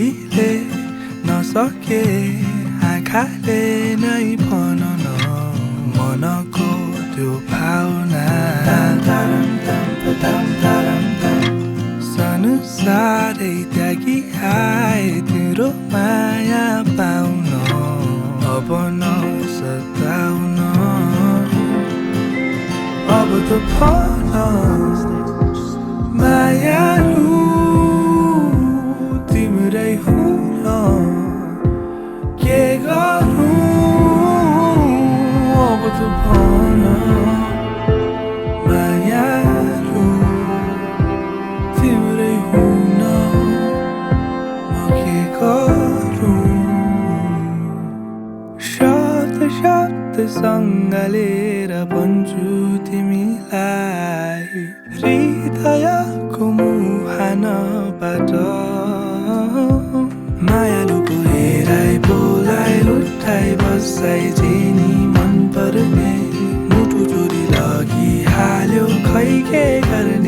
हामीले नसके आँखाले नै भनन मनको त्यो भावना संसारै त्यागी आए तिम्रो माया पाउन अब नसताउन अब त भन मायालु तिम्रै हुन के गरौँ अब त भन मायालु तिम्रै हुन म के गरौँ शब्दसँग लिएर भन्छु तिमीलाई हृदयको मुहानबाट मायालुको हेराइ बोलाइ उठाइ बसाइ जेनी मन पर्ने मुटु चोरी लगिहाल्यो खै के गर्ने